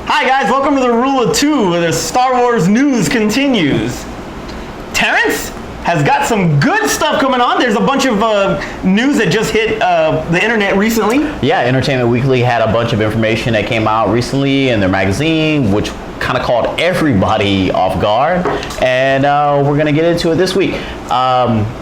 Hi guys, welcome to the Rule of Two, where the Star Wars news continues. Terrence has got some good stuff coming on. There's a bunch of news that just hit the internet recently. Yeah, Entertainment Weekly had a bunch of information that came out recently in their magazine, which kind of caught everybody off guard, and we're gonna get into it this week.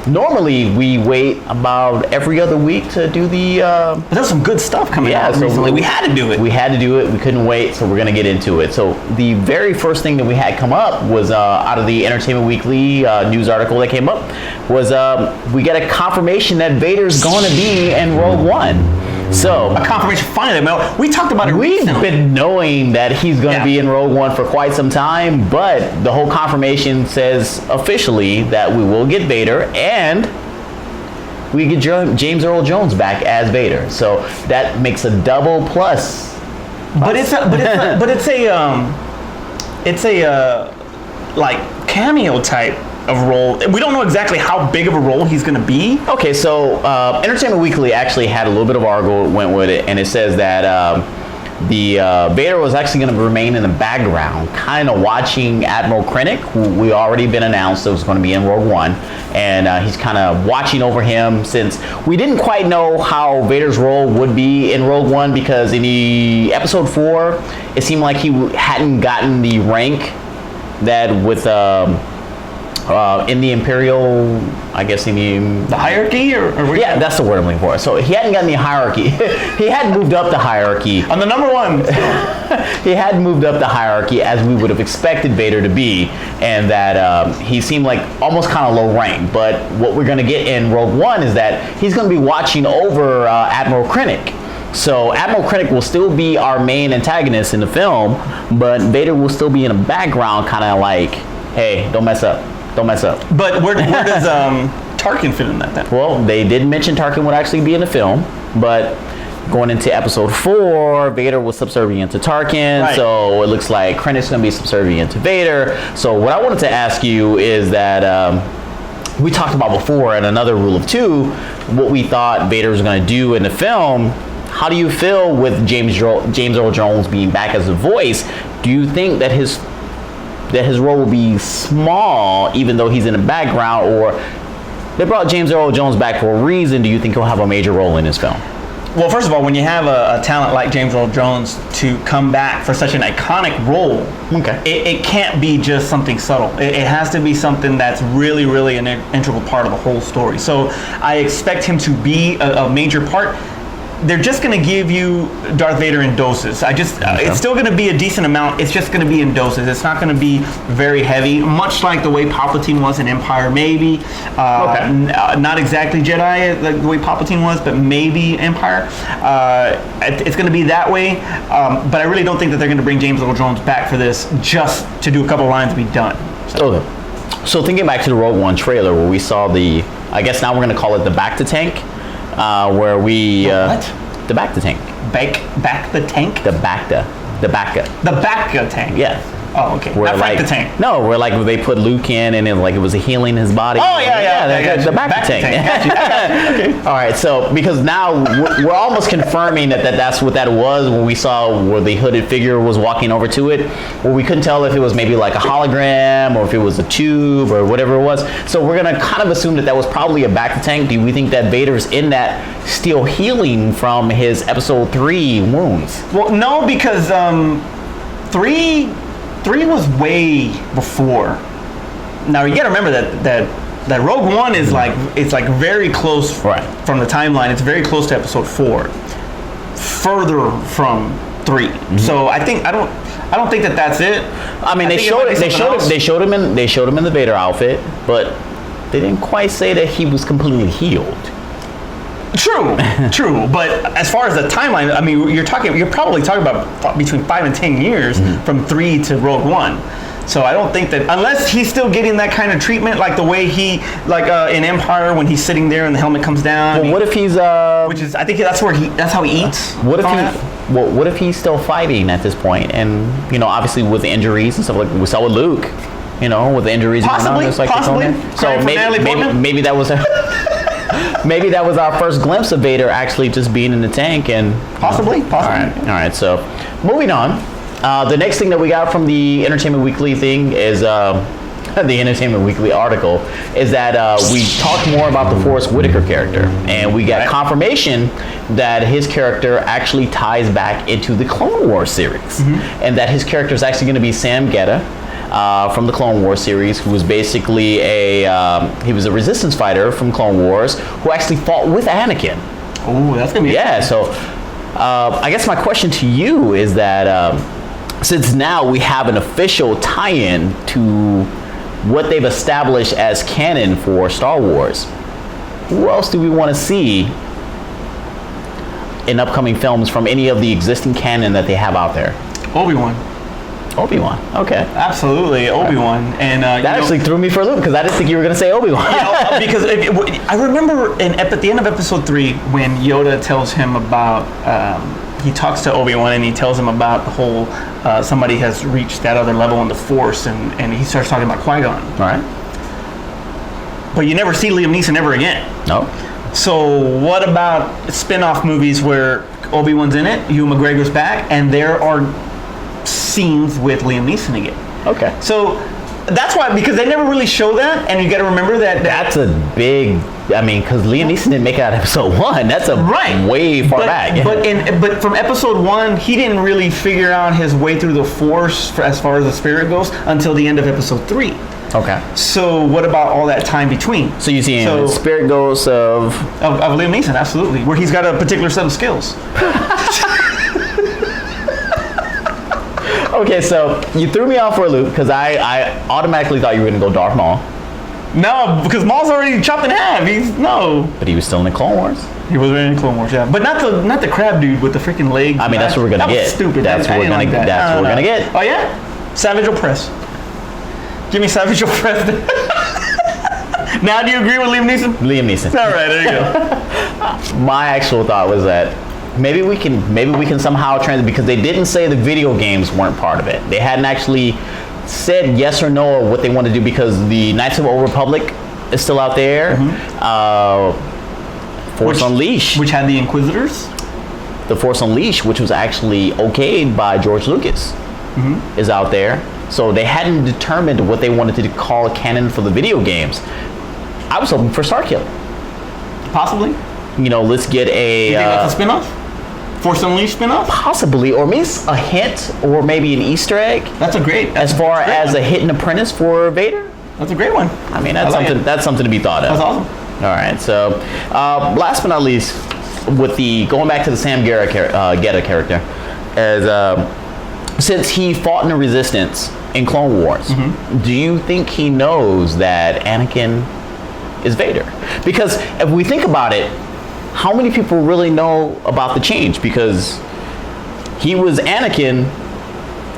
Normally we wait about every other week to do the But there's some good stuff coming out recently. We had to do it. We had to do it. We couldn't wait, so we're gonna get into it. So the very first thing that we had come up was out of the Entertainment Weekly news article that came up was we get a confirmation that Vader's gonna be in Rogue One. So a confirmation finally. We talked about it recently. We've been knowing that he's going to be in Rogue One for quite some time, but the whole confirmation says officially that we will get Vader and we get James Earl Jones back as Vader. So that makes a double plus. But it's a like cameo type of role. We don't know exactly how big of a role he's going to be. Okay, so Entertainment Weekly actually had a little bit of article went with it, and it says that the Vader was actually going to remain in the background, kind of watching Admiral Krennic, who we already been announced that was going to be in Rogue One, and he's kind of watching over him, since we didn't quite know how Vader's role would be in Rogue One, because in the Episode 4, it seemed like he hadn't gotten the rank that with in the Imperial, I guess in the hierarchy, or yeah, that's the word I'm looking for. So he hadn't gotten the hierarchy. He had moved up the hierarchy. On the number one. He had moved up the hierarchy as we would have expected Vader to be, and that he seemed like almost kind of low rank. But what we're going to get in Rogue One is that he's going to be watching over Admiral Krennic. So Admiral Krennic will still be our main antagonist in the film, but Vader will still be in the background, kind of like, hey, don't mess up. Don't mess up. But where does Tarkin fit in that then? Well, they did mention Tarkin would actually be in the film, but going into Episode 4, Vader was subservient to Tarkin, right. So it looks like Krennic's going to be subservient to Vader. So what I wanted to ask you is that we talked about before in another Rule of Two, what we thought Vader was going to do in the film. How do you feel with James Earl Jones being back as a voice? Do you think that his role will be small, even though he's in the background, or they brought James Earl Jones back for a reason? Do you think he'll have a major role in this film? Well, first of all, when you have a talent like James Earl Jones to come back for such an iconic role, okay, it can't be just something subtle. It has to be something that's really, really an integral part of the whole story. So I expect him to be a major part. They're just going to give you Darth Vader in doses. It's still going to be a decent amount. It's just going to be in doses. It's not going to be very heavy, much like the way Palpatine was in Empire, maybe. Not exactly Jedi like the way Palpatine was, but maybe Empire. It's going to be that way. But I really don't think that they're going to bring James Earl Jones back for this just to do a couple lines and be done. So thinking back to the Rogue One trailer where we saw I guess now we're going to call it the Bacta tank. Where we what? The Bacta tank. Back the tank? The Bacta tank. Yeah. Oh, okay. Where Not like the tank. No, where like they put Luke in and it was healing his body. Oh yeah. The Bacta tank. I got you. Okay. All right. So because now we're almost confirming that's what that was when we saw where the hooded figure was walking over to it, where we couldn't tell if it was maybe like a hologram or if it was a tube or whatever it was. So we're gonna kind of assume that was probably a Bacta tank. Do we think that Vader's in that still healing from his Episode 3 wounds? Well, no, because 3 was way before. Now you gotta remember that Rogue One is it's very close from the timeline. It's very close to Episode 4, further from 3. Mm-hmm. So I don't think that's it. I mean, they showed him in the Vader outfit, but they didn't quite say that he was completely healed. True. But as far as the timeline, I mean, you're probably talking about between 5 and 10 years from 3 to Rogue One. So I don't think that, unless he's still getting that kind of treatment, like the way he, in Empire when he's sitting there and the helmet comes down. Well, what if he's which is, I think that's how he eats. What if he's still fighting at this point, and obviously with the injuries and stuff like we saw with Luke, with the injuries possibly. So maybe that was. Maybe that was our first glimpse of Vader actually just being in the tank and possibly. All right. So moving on, the next thing that we got from the Entertainment Weekly thing is the Entertainment Weekly article is that we talked more about the Forrest Whitaker character, and we got confirmation that his character actually ties back into the Clone Wars series, and that his character is actually going to be Sam Getta. From the Clone Wars series, who was basically he was a resistance fighter from Clone Wars who actually fought with Anakin. Oh, that's gonna be so I guess my question to you is that since now we have an official tie-in to what they've established as canon for Star Wars, who else do we want to see in upcoming films from any of the existing canon that they have out there? Obi-Wan. Okay. Absolutely, Obi-Wan. And that actually threw me for a loop because I didn't think you were going to say Obi-Wan. Because I remember at the end of Episode 3 when Yoda tells him about he talks to Obi-Wan and he tells him about the whole somebody has reached that other level in the Force, and he starts talking about Qui-Gon. All right. But you never see Liam Neeson ever again. No. So what about spin-off movies where Obi-Wan's in it, Ewan McGregor's back, and there are scenes with Liam Neeson again? Okay. So that's why, because they never really show that, and you got to remember that's a big. I mean, because Liam Neeson didn't make it out of Episode 1. That's way far back. But from Episode 1, he didn't really figure out his way through the Force as far as the spirit goes until the end of Episode 3. Okay. So what about all that time between? So you see spirit ghosts of Liam Neeson, absolutely, where he's got a particular set of skills. Okay, so you threw me off for a loop because I automatically thought you were going to go Darth Maul. No, because Maul's already chopped in half. But he was still in the Clone Wars. He was in the Clone Wars, yeah. But not the crab dude with the freaking legs. I mean, that's what we're gonna get. That was stupid. That's what we're gonna get. Oh yeah, Savage Opress. Give me Savage Opress. Now, do you agree with Liam Neeson? Liam Neeson. All right, there you go. My actual thought was that maybe we can somehow because they didn't say the video games weren't part of it. They hadn't actually said yes or no or what they want to do, because the Knights of the Old Republic is still out there. Force Unleashed, which had the Inquisitors. The Force Unleashed, which was actually okayed by George Lucas, is out there. So they hadn't determined what they wanted to call canon for the video games. I was hoping for Starkiller. Possibly. Let's get a. You think that's a spinoff? Force Unleashed spinoff? Possibly, or maybe a hint, or maybe an Easter egg. That's a great. As far as a hidden apprentice for Vader. That's a great one. I mean, that's something to be thought of. That's awesome. All right, so last but not least, with going back to the Sam Getta character, as since he fought in the Resistance in Clone Wars, do you think he knows that Anakin is Vader? Because if we think about it, how many people really know about the change? Because he was Anakin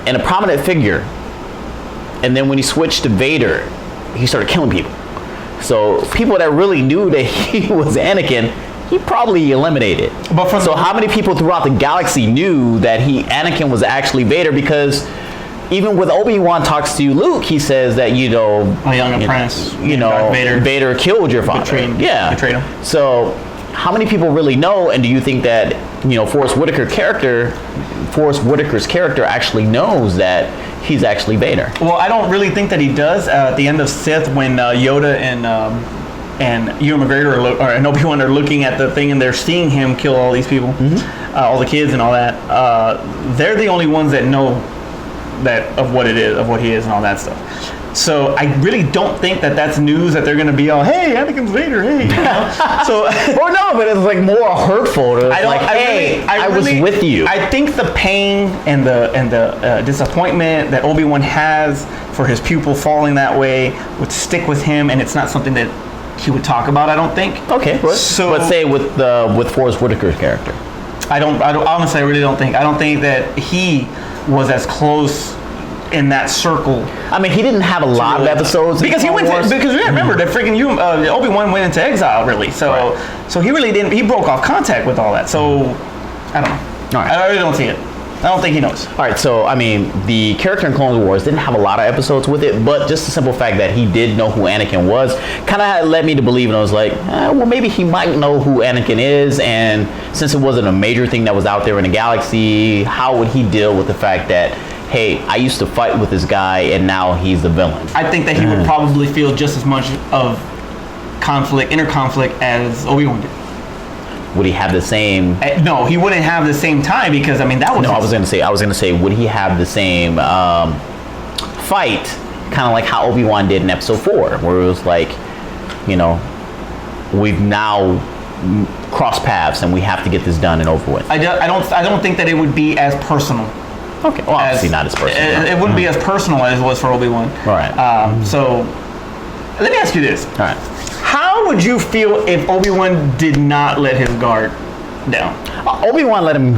and a prominent figure, and then when he switched to Vader, he started killing people. So people that really knew that he was Anakin, he probably eliminated. So how many people throughout the galaxy knew that Anakin was actually Vader? Because even with Obi-Wan talks to Luke, he says that, a young apprentice, Vader killed your father. Betrayed him. So how many people really know, and do you think that, Forrest Whitaker's character actually knows that he's actually Vader? Well, I don't really think that he does. At the end of Sith, when Yoda and Ewan McGregor and Obi-Wan are looking at the thing and they're seeing him kill all these people, all the kids and all that, they're the only ones that know that of what it is, of what he is and all that stuff. So I really don't think that that's news that they're going to be all, hey, Anakin's Vader, hey. So, well, no, but it's like more hurtful. I was with you. I think the pain and the disappointment that Obi-Wan has for his pupil falling that way would stick with him, and it's not something that he would talk about. I don't think. Okay. So let's say with Forrest Whitaker's character. I don't honestly. I really don't think. I don't think that he was as close in that circle. I mean, he didn't have a lot of episodes because he went to, because remember that freaking Obi-Wan went into exile really. So so he really didn't. He broke off contact with all that. So I don't know. All right. I really don't see it. I don't think he knows. All right, so I mean, the character in Clone Wars didn't have a lot of episodes with it, but just the simple fact that he did know who Anakin was kind of led me to believe, and I was like, well, maybe he might know who Anakin is, and since it wasn't a major thing that was out there in the galaxy, how would he deal with the fact that, hey, I used to fight with this guy, and now he's the villain? I think that he would probably feel just as much of inner conflict as Obi- An did. Would he have the same? No, he wouldn't have the same time because I mean that was. No, I was gonna say, would he have the same fight, kind of like how Obi-Wan did in Episode 4, where it was like, we've now crossed paths and we have to get this done and over with. I don't think that it would be as personal. Okay, well, obviously not as personal. It wouldn't be as personal as it was for Obi-Wan. All right. So let me ask you this. All right. How would you feel if Obi-Wan did not let his guard down? Obi-Wan let him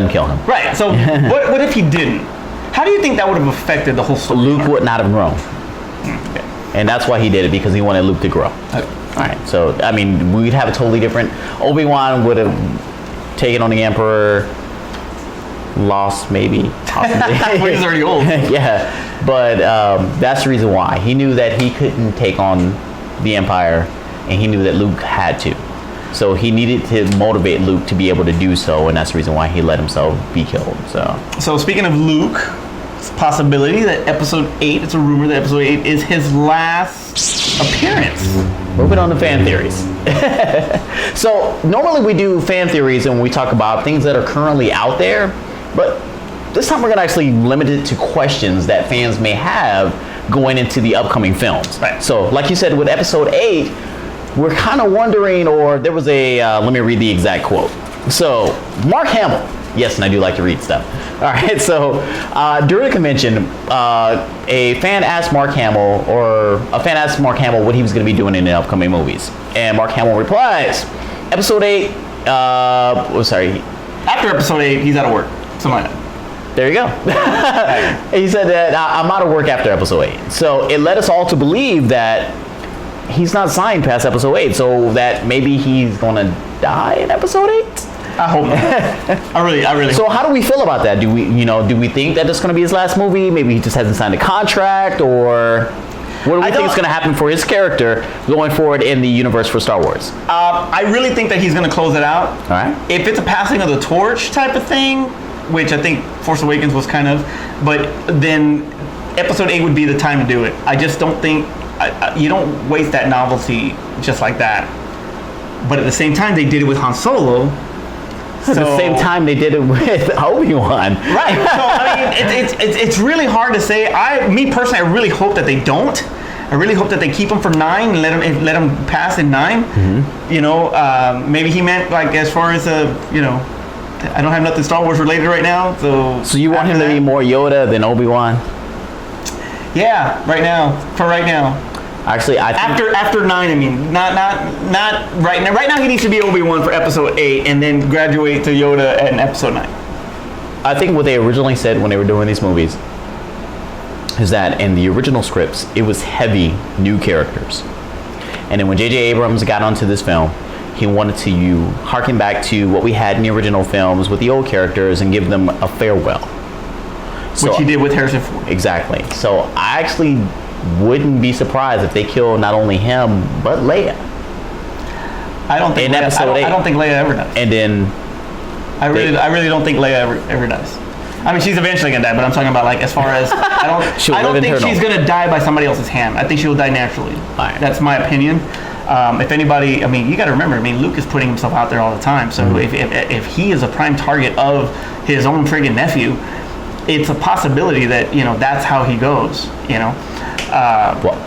kill him. Right. So what if he didn't? How do you think that would have affected the whole story? Luke would not have grown. Okay. And that's why he did it, because he wanted Luke to grow. Okay. All right. So I mean, we'd have a totally different. Obi-Wan would have taken on the Emperor, lost maybe, possibly. He's already old. Yeah, but that's the reason why he knew that he couldn't take on the Empire, and he knew that Luke had to. So he needed to motivate Luke to be able to do so, and that's the reason why he let himself be killed. So speaking of Luke, it's a possibility that Episode 8, it's a rumor that Episode 8 is his last appearance. Moving on to fan theories. So normally we do fan theories and we talk about things that are currently out there, but this time we're going to actually limit it to questions that fans may have going into the upcoming films. Right. So like you said, with Episode 8, we're kind of wondering, or there was a, let me read the exact quote. So Mark Hamill, yes, and I do like to read stuff. All right, so during the convention, a fan asked Mark Hamill what he was going to be doing in the upcoming movies. And Mark Hamill replies, Episode 8, After Episode 8, he's out of work. Something like that. There you go. He said that I'm out of work after Episode 8. So it led us all to believe that he's not signed past Episode 8, so that maybe he's gonna die in Episode 8. I hope not. I really. So how do we feel about that? Do we think that it's gonna be his last movie? Maybe he just hasn't signed a contract, or what do we think is gonna happen for his character going forward in the universe for Star Wars? I really think that he's gonna close it out. All right. If it's a passing of the torch type of thing, which I think Force Awakens was kind of, but then Episode 8 would be the time to do it. I just don't think, you don't waste that novelty just like that. But at the same time, they did it with Han Solo. At the same time, they did it with Obi-Wan. Right. So, I mean, it's really hard to say. Me personally, I really hope that they don't. I really hope that they keep him for 9 and let him pass in 9. Mm-hmm. Maybe he meant, like, as far as, I don't have nothing Star Wars related right now, so you want him to be more Yoda than Obi-Wan? Yeah, right now. For right now. Actually, I think after 9, I mean, not right now. Right now, he needs to be Obi-Wan for Episode 8, and then graduate to Yoda in Episode 9. I think what they originally said when they were doing these movies is that in the original scripts, it was heavy new characters, and then when J.J. Abrams got onto this film, he wanted to harken back to what we had in the original films with the old characters and give them a farewell. Which he did with Harrison Ford. Exactly. So I actually wouldn't be surprised if they kill not only him, but Leia. I don't think Leia ever does. And then I really don't think Leia ever does. I mean, she's eventually gonna die, but I'm talking about, like, as far as I don't think she's gonna die by somebody else's hand. I think she'll die naturally. Right. That's my opinion. If anybody, I mean, you got to remember, I mean, Luke is putting himself out there all the time. So if he is a prime target of his own friggin' nephew, it's a possibility that, that's how he goes,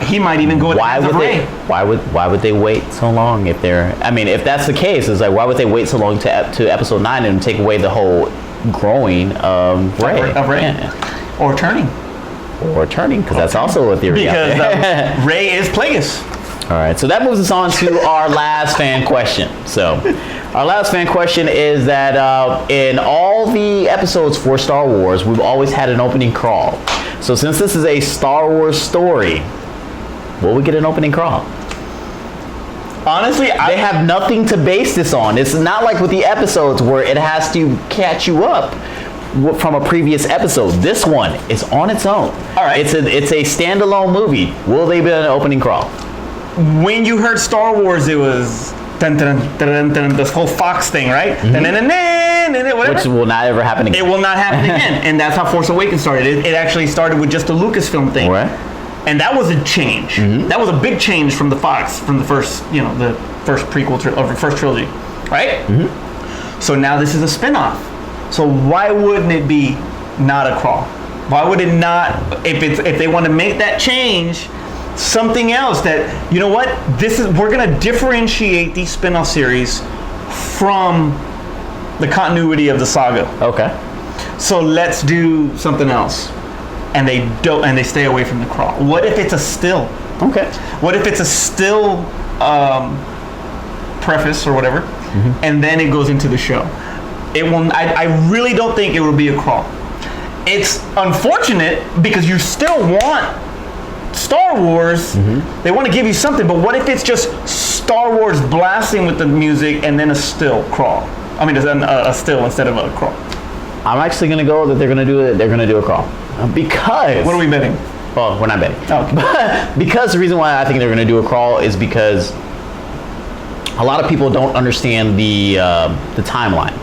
he might even go with Rey. Why would they wait so long if that's the case, it's like, why would they wait so long to Episode 9 and take away the whole growing of Rey? Yeah. Or turning, because that's also a theory. Because Rey is Plagueis. All right, so that moves us on to our last fan question. So, our last fan question is that in all the episodes for Star Wars, we've always had an opening crawl. So, since this is a Star Wars story, will we get an opening crawl? Honestly, they have nothing to base this on. It's not like with the episodes where it has to catch you up from a previous episode. This one is on its own. All right. It's a standalone movie. Will they be an opening crawl? When you heard Star Wars, it was dun, dun, dun, dun, dun, this whole Fox thing, right? Mm-hmm. Dun, dun, dun, dun, dun, whatever. Which will not ever happen again. It will not happen again. And that's how Force Awakens started. It actually started with just a Lucasfilm thing. Right. And that was a change. Mm-hmm. That was a big change from the Fox, from the first, the first prequel or the first trilogy, right? Mm-hmm. So now this is a spin-off. So why wouldn't it be not a crawl? Why would it not? If they want to make that change, something else that we're gonna differentiate these spin-off series from the continuity of the saga. Okay. So let's do something else. And they don't, and they stay away from the crawl. What if it's a still? Okay. What if it's a still preface or whatever, and then it goes into the show? It will. I really don't think it will be a crawl. It's unfortunate because you still want Star Wars. They want to give you something, but what if it's just Star Wars blasting with the music and then a still crawl? I mean, a still instead of a crawl. I'm actually gonna go that they're gonna do it. They're gonna do a crawl because. What are we betting? Well, we're not betting. Oh, okay. Because the reason why I think they're gonna do a crawl is because a lot of people don't understand the timeline.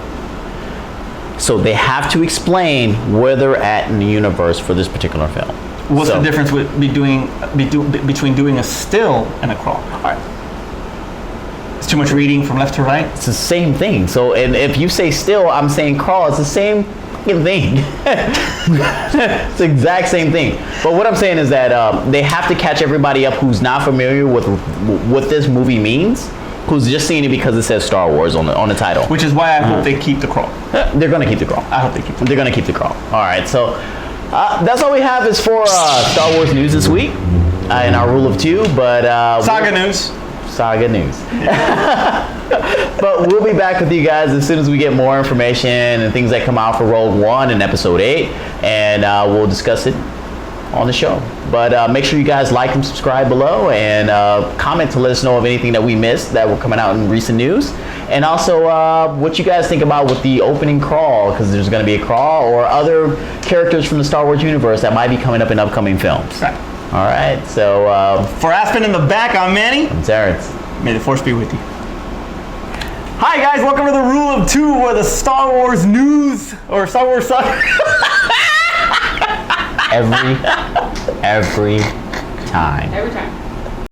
So they have to explain where they're at in the universe for this particular film. What's the difference between doing a still and a crawl? All right. It's too much reading from left to right. It's the same thing. So, and if you say still, I'm saying crawl. It's the same fucking thing. It's the exact same thing. But what I'm saying is that they have to catch everybody up who's not familiar with what this movie means, who's just seeing it because it says Star Wars on the title. Which is why I hope they keep the crawl. They're gonna keep the crawl. I hope they keep the crawl. They're gonna keep the crawl. All right. So that's all we have is for Star Wars news this week in our rule of two. But Saga news. But we'll be back with you guys as soon as we get more information and things that come out for Rogue One and Episode 8, and we'll discuss it on the show. But make sure you guys like and subscribe below, and comment to let us know of anything that we missed that were coming out in recent news, and also what you guys think about with the opening crawl, because there's going to be a crawl or other characters from the Star Wars universe that might be coming up in upcoming films. Right. All right, so for Aspen in the back, I'm Manny. I'm Terrence. May the Force be with you. Hi guys, welcome to the Rule of Two, where the Star Wars news or Star Wars saga. Every time. Every time.